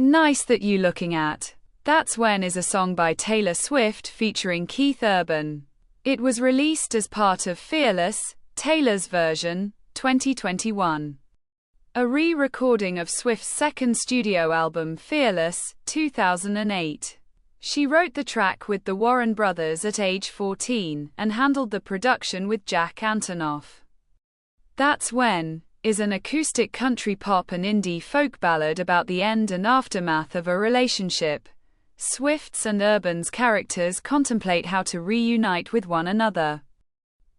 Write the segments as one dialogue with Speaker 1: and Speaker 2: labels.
Speaker 1: Nice That You Looking At. That's When is a song by Taylor Swift featuring Keith Urban. It was released as part of Fearless, Taylor's Version, 2021. A re-recording of Swift's second studio album Fearless, 2008. She wrote the track with the Warren brothers at age 14 and handled the production with Jack Antonoff. That's When is an acoustic country pop and indie folk ballad about the end and aftermath of a relationship. Swift's and Urban's characters contemplate how to reunite with one another.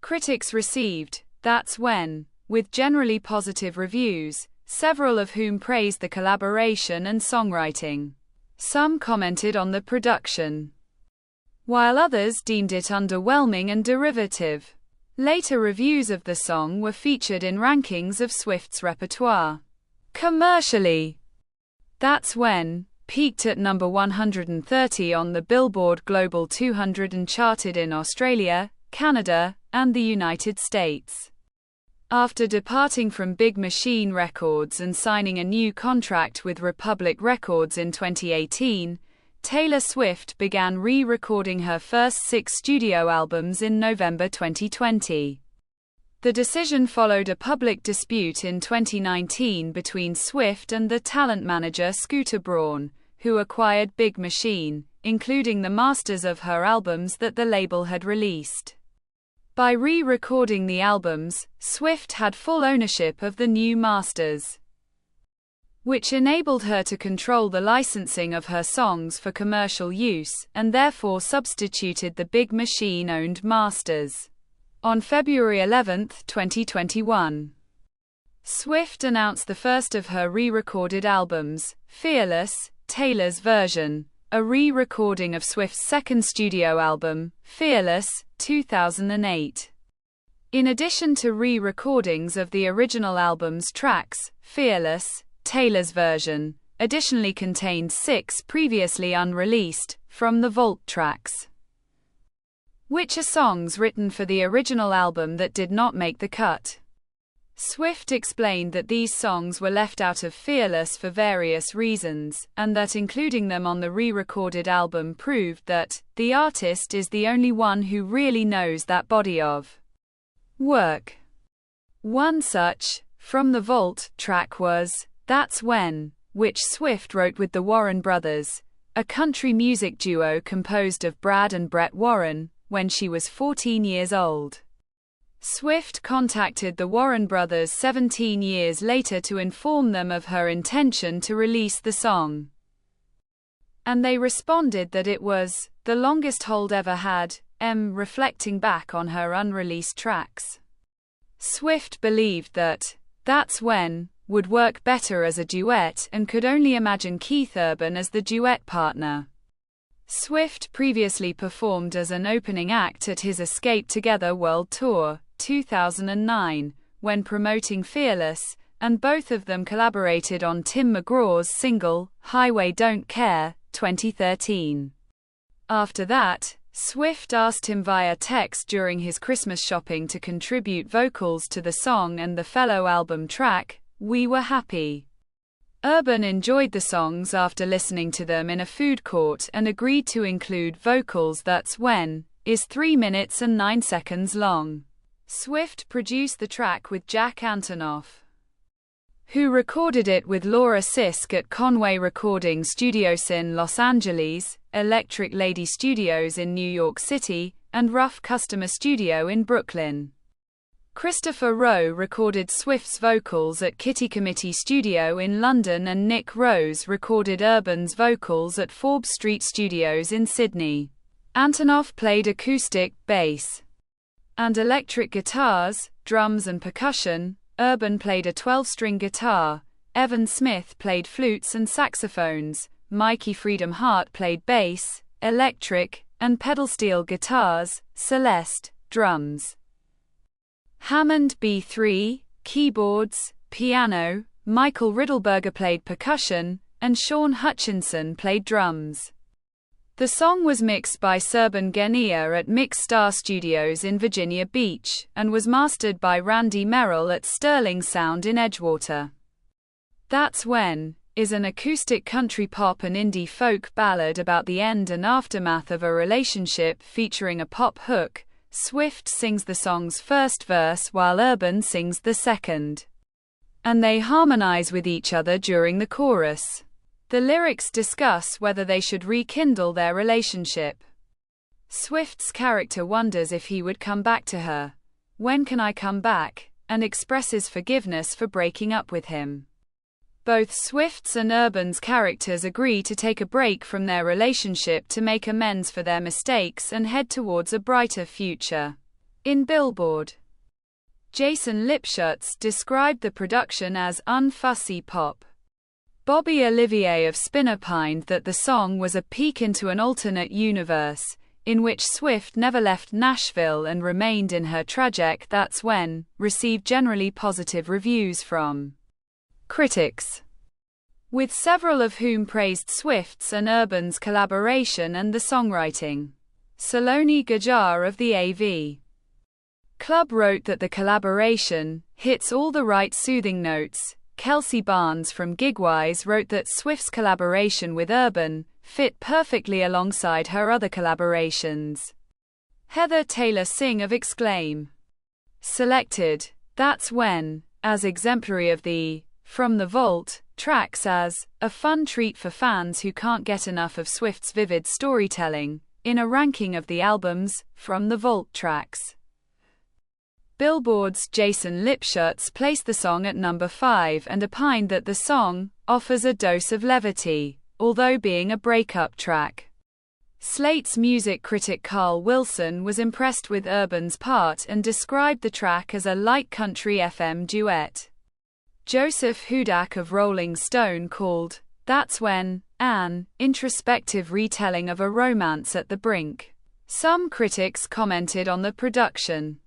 Speaker 1: Critics received That's When with generally positive reviews, several of whom praised the collaboration and songwriting. Some commented on the production, while others deemed it underwhelming and derivative. Later reviews of the song were featured in rankings of Swift's repertoire. Commercially, That's When peaked at number 130 on the Billboard Global 200 and charted in Australia, Canada, and the United States. After departing from Big Machine Records and signing a new contract with Republic Records in 2018, Taylor Swift began re-recording her first 6 studio albums in November 2020. The decision followed a public dispute in 2019 between Swift and the talent manager Scooter Braun, who acquired Big Machine, including the masters of her albums that the label had released. By re-recording the albums, Swift had full ownership of the new masters, which enabled her to control the licensing of her songs for commercial use, and therefore substituted the Big Machine-owned masters. On February 11, 2021, Swift announced the first of her re-recorded albums, Fearless, Taylor's Version, a re-recording of Swift's second studio album, Fearless, 2008. In addition to re-recordings of the original album's tracks, Fearless, Taylor's Version, additionally contained 6 previously unreleased, From the Vault tracks, which are songs written for the original album that did not make the cut. Swift explained that these songs were left out of Fearless for various reasons, and that including them on the re-recorded album proved that the artist is the only one who really knows that body of work. One such, From the Vault track was That's When, which Swift wrote with the Warren brothers, a country music duo composed of Brad and Brett Warren, when she was 14 years old. Swift contacted the Warren brothers 17 years later to inform them of her intention to release the song, and they responded that it was the longest hold ever had, reflecting back on her unreleased tracks. Swift believed that That's When would work better as a duet and could only imagine Keith Urban as the duet partner. Swift previously performed as an opening act at his Escape Together World Tour, 2009, when promoting Fearless, and both of them collaborated on Tim McGraw's single, Highway Don't Care, 2013. After that, Swift asked him via text during his Christmas shopping to contribute vocals to the song and the fellow album track, We Were Happy. Urban enjoyed the songs after listening to them in a food court and agreed to include vocals. That's When is 3 minutes and 9 seconds long. Swift produced the track with Jack Antonoff, who recorded it with Laura Sisk at Conway Recording Studios in Los Angeles, Electric Lady Studios in New York City, and Rough Customer Studio in Brooklyn. Christopher Rowe recorded Swift's vocals at Kitty Committee Studio in London, and Nick Rose recorded Urban's vocals at Forbes Street Studios in Sydney. Antonoff played acoustic, bass, and electric guitars, drums and percussion. Urban played a 12-string guitar. Evan Smith played flutes and saxophones. Mikey Freedom Hart played bass, electric, and pedal steel guitars. Celeste, drums. Hammond B3, keyboards, piano. Michael Riddleberger played percussion, and Sean Hutchinson played drums. The song was mixed by Serban Genia at Mix Star Studios in Virginia Beach, and was mastered by Randy Merrill at Sterling Sound in Edgewater. That's When is an acoustic country pop and indie folk ballad about the end and aftermath of a relationship featuring a pop hook. Swift sings the song's first verse while Urban sings the second, and they harmonize with each other during the chorus. The lyrics discuss whether they should rekindle their relationship. Swift's character wonders if he would come back to her. When can I come back? And expresses forgiveness for breaking up with him. Both Swift's and Urban's characters agree to take a break from their relationship to make amends for their mistakes and head towards a brighter future. In Billboard, Jason Lipschutz described the production as unfussy pop. Bobby Olivier of Spin opined that the song was a peek into an alternate universe, in which Swift never left Nashville and remained in her tragic That's When, received generally positive reviews from critics, with several of whom praised Swift's and Urban's collaboration and the songwriting. Saloni Gajar of the AV Club wrote that the collaboration hits all the right soothing notes. Kelsey Barnes from Gigwise wrote that Swift's collaboration with Urban fit perfectly alongside her other collaborations. Heather Taylor Singh of Exclaim selected That's When as exemplary of the From the Vault tracks as a fun treat for fans who can't get enough of Swift's vivid storytelling, in a ranking of the album's From the Vault tracks. Billboard's Jason Lipschutz placed the song at number 5 and opined that the song offers a dose of levity, although being a breakup track. Slate's music critic Carl Wilson was impressed with Urban's part and described the track as a light country FM duet. Joseph Hudak of Rolling Stone called That's When an introspective retelling of a romance at the brink. Some critics commented on the production.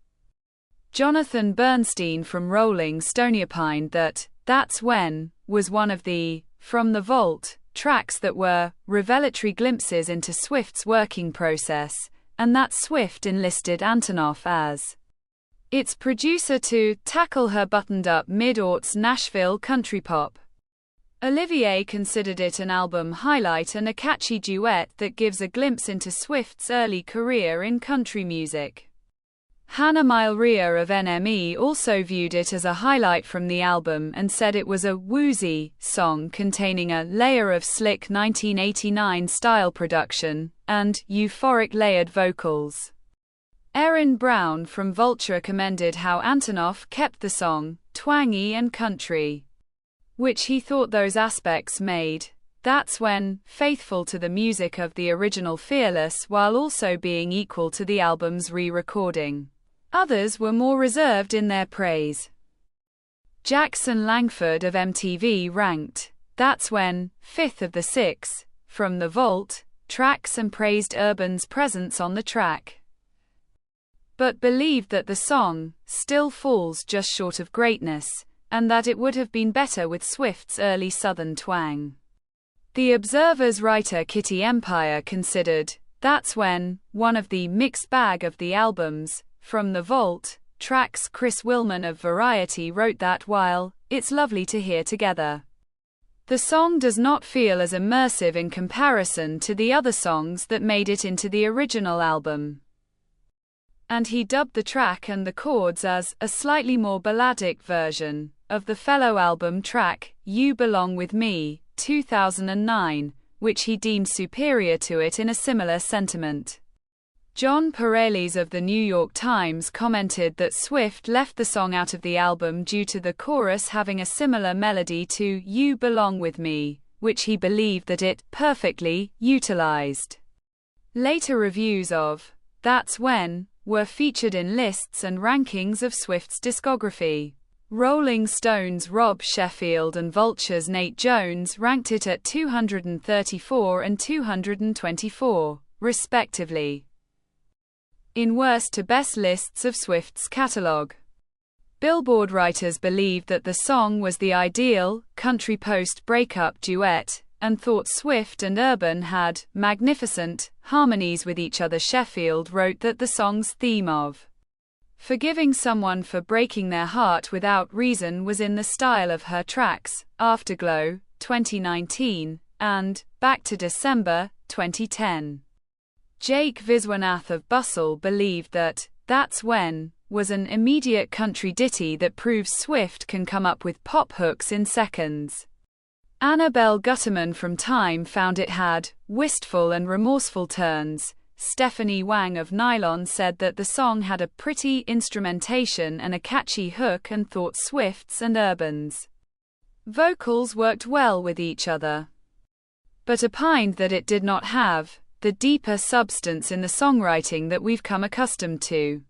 Speaker 1: Jonathan Bernstein from Rolling Stone opined that That's When was one of the From the Vault tracks that were revelatory glimpses into Swift's working process, and that Swift enlisted Antonoff as its producer to tackle her buttoned-up mid-aughts Nashville country pop. Olivier considered it an album highlight and a catchy duet that gives a glimpse into Swift's early career in country music. Hannah Milrea of NME also viewed it as a highlight from the album and said it was a woozy song containing a layer of slick 1989-style production and euphoric layered vocals. Erin Brown from Vulture commended how Antonoff kept the song twangy and country, which he thought those aspects made That's When faithful to the music of the original Fearless while also being equal to the album's re-recording. Others were more reserved in their praise. Jackson Langford of MTV ranked That's When 5th of the 6 From the Vault tracks and praised Urban's presence on the track, but believed that the song still falls just short of greatness, and that it would have been better with Swift's early Southern twang. The Observer's writer Kitty Empire considered That's When one of the mixed bag of the album's From the Vault tracks. Chris Willman of Variety wrote that while it's lovely to hear together, the song does not feel as immersive in comparison to the other songs that made it into the original album. And he dubbed the track and the chords as a slightly more balladic version of the fellow album track, You Belong With Me, 2009, which he deemed superior to it in a similar sentiment. John Pareles of the New York Times commented that Swift left the song out of the album due to the chorus having a similar melody to You Belong With Me, which he believed that it perfectly utilized. Later reviews of That's When were featured in lists and rankings of Swift's discography. Rolling Stone's Rob Sheffield and Vulture's Nate Jones ranked it at 234 and 224, respectively, in worst to best lists of Swift's catalog. Billboard writers believed that the song was the ideal country post-breakup duet, and thought Swift and Urban had magnificent harmonies with each other. Sheffield wrote that the song's theme of forgiving someone for breaking their heart without reason was in the style of her tracks, Afterglow, 2019, and Back to December, 2010. Jake Viswanath of Bustle believed that That's When was an immediate country ditty that proves Swift can come up with pop hooks in seconds. Annabelle Gutterman from Time found it had wistful and remorseful turns. Stephanie Wang of Nylon said that the song had a pretty instrumentation and a catchy hook and thought Swift's and Urban's vocals worked well with each other, but opined that it did not have the deeper substance in the songwriting that we've come accustomed to.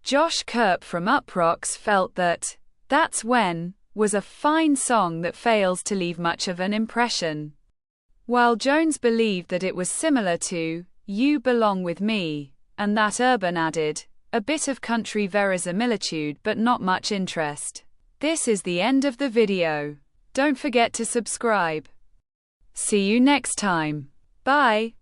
Speaker 1: Josh Kerp from Uprocks felt that That's When was a fine song that fails to leave much of an impression, while Jones believed that it was similar to You Belong With Me, and that Urban added a bit of country verisimilitude but not much interest. This is the end of the video. Don't forget to subscribe. See you next time. Bye.